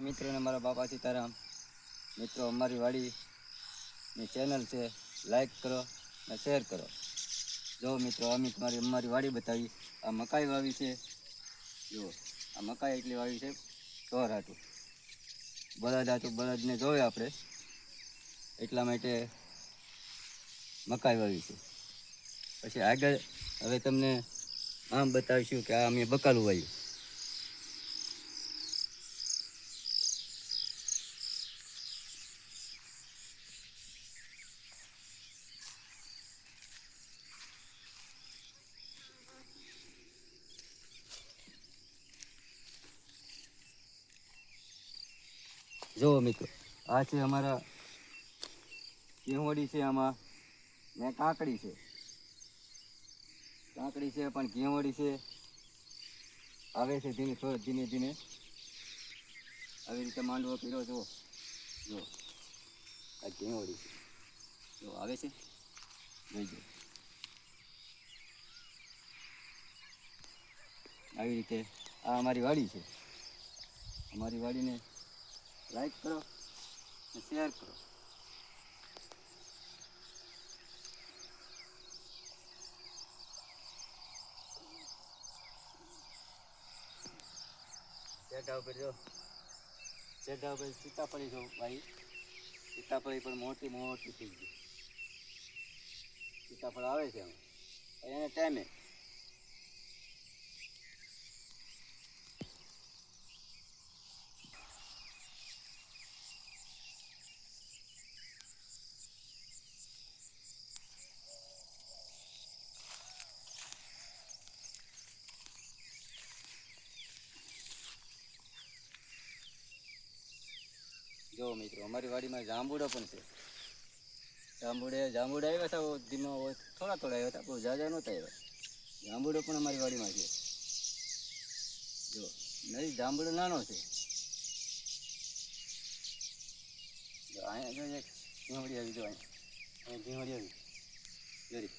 મિત્રોને મારા બાપા સીતારામ. મિત્રો, અમારી વાડીની ચેનલ છે, લાઈક કરો અને શેર કરો. જો મિત્રો, અમે અમારી વાડી બતાવી. આ મકાઈ વાવી છે. જુઓ, આ મકાઈ એટલી વાવી છે ઢોર હાટું. બળદ હાટું, બળદને જોવે આપણે એટલા માટે મકાઈ વાવી છે. પછી આગળ હવે તમને આમ બતાવીશું કે આ અમે બકાલું વાવ્યું. જુઓ મિત્રો, આ છે અમારા ઘીવડી છે. આમાં ને કાકડી છે. કાકડી છે પણ ઘીવડી છે. આવે છે ધીમે ધીમે ધીમે આવી રીતે માંડવો પીરો. જુઓ, જો આ ઘીવડી છે. જો આવે છે, જોઈજો. આવી રીતે આ અમારી વાડી છે. અમારી વાડીને લાઈક કરો અને શેર કરો. ચેઢા ઉપર જો, ચેઢા ઉપર સીતાફળી જો ભાઈ. સીતાફળી પણ મોટી મોટી થઈ ગઈ. સીતાફળ આવે છે એને ટાઈમે. જો મિત્રો, અમારી વાડીમાં જાંબુડા પણ છે. જાંબુડા આવ્યા હતા ધીમો, થોડા થોડા આવ્યા હતા, બહુ ઝાઝા નહોતા આવ્યા. જાંબુડો પણ અમારી વાડીમાં છે. જો નહીં, જાંબુડો નાનો છે. જો અહીંયા જો એક ઘીવડી આવી. જો અહીંયા ઘીવડી આવી જોરી.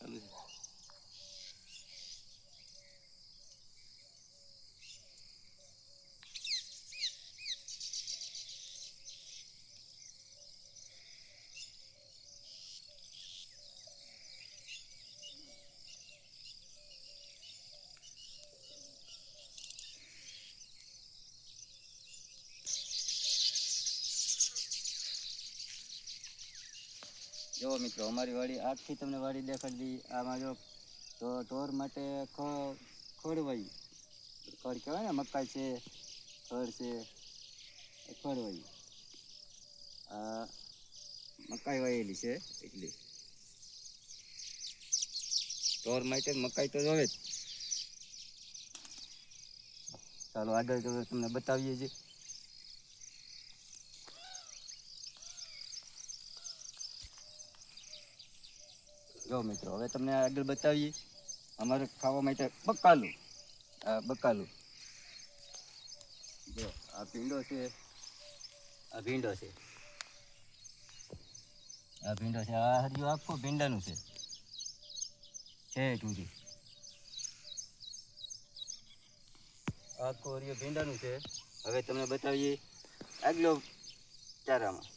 ચાલુ છે. જો મિત્રો, અમારી વાડી આખી તમને વાડી દેખાડી. આમાં જો તો ઢોર માટે ખડ વાવી. ખડ કહેવાય ને, મકાઈ છે, ખડ છે, ખડ વાવી. આ મકાઈ વાવેલી છે એટલી. ઢોર માટે મકાઈ તો જોવે જ. ચાલો આગળ તો તમને બતાવીએ છીએ. જો મિત્રો, હવે તમને આગળ બતાવીએ. અમારે ખાવા માટે બકાલું. આ બકાલું જો, આ ભીંડો છે. આ ભીંડો છે. આ ભીંડો છે. આ હરિયું આખું ભીંડાનું છે. સુધી આખું હરિયું ભીંડાનું છે. હવે તમને બતાવીએ આગલો ચારામાં.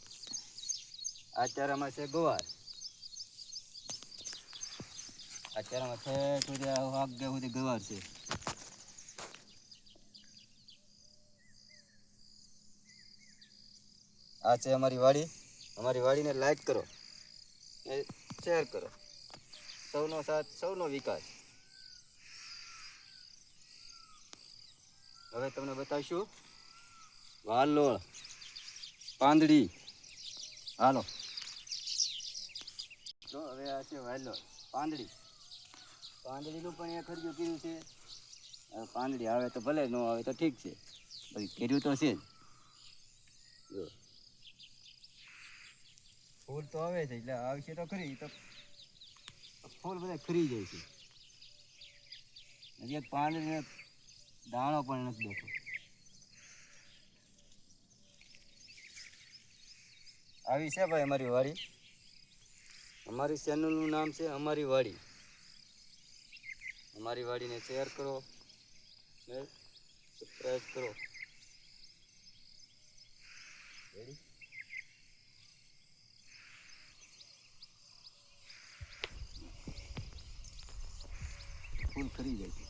આ ચારામાં છે ગવાર. આ ચારામાં સુધી વાગ્યા સુધી ગવાર છે. આ છે અમારી વાડી. અમારી વાડીને લાઈક કરો ને શેર કરો. સૌનો સાથ, સૌનો વિકાસ. હવે તમને બતાવીશું વાલોળ, પાંદડી. હાલો જો, હવે આ છે વાલોળ, પાંદડી. પાંદડીનું પણ એક હરિયું કર્યું છે. પાંદડી આવે તો ભલે, ન આવે તો ઠીક છે. પછી કર્યું તો છે જ. જો ફૂલ તો આવે છે એટલે આવશે તો ખરી, તો ફૂલ બધા ખરી જાય છે. હજી એક પાંદડીને દાણો પણ નથી બેઠો. આવી છે ભાઈ અમારી વાડી. અમારી ચેનલનું નામ છે અમારી વાડી. અમારી વાડીને શેર કરો ને સબસ્ક્રાઈબ કરો. રેડી? ફૂલ ખરી જાય છે.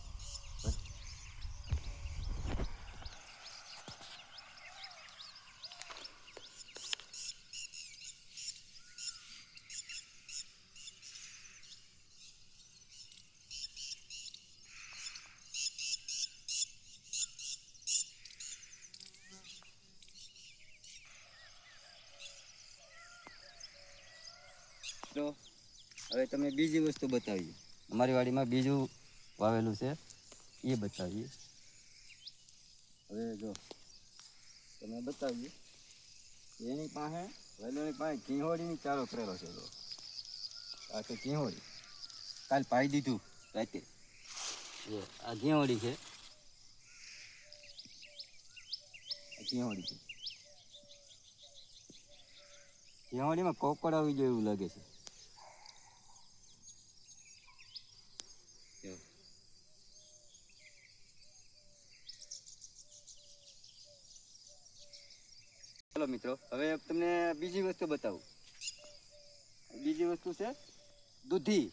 તો હવે તમે બીજી વસ્તુ બતાવીએ. અમારી વાડીમાં બીજું વાવેલું છે એ બતાવીએ. હવે જો તમે બતાવીએ એની પાસે વહેલોની પાસે ઘીહોડીની ચારો કરેલો છે. જો આ છે ઘીહોડી, કાલ પાઈ દીધું રાતે. જો આ ઘીહોડી છે, ઘીહોડી છે. ઘીહોડીમાં કોકડ આવી જાય એવું લાગે છે. ચાલો મિત્રો, હવે તમને બીજી વસ્તુ બતાવું. બીજી વસ્તુ છે દૂધી.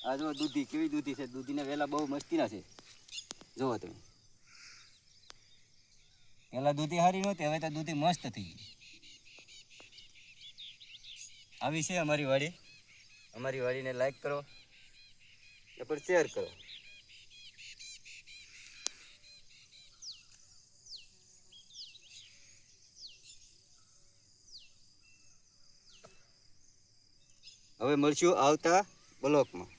આ જો દૂધી કેવી દૂધી છે. દૂધીના વેલા બહુ મસ્તીના છે. જુઓ તમે, પહેલાં દૂધી સારી નહોતી, હવે તો દૂધી મસ્ત થઈ ગઈ. આવી છે અમારી વાડી. અમારી વાડીને લાઈક કરો ને પણ શેર કરો. હવે મળશું આવતા બ્લોકમાં.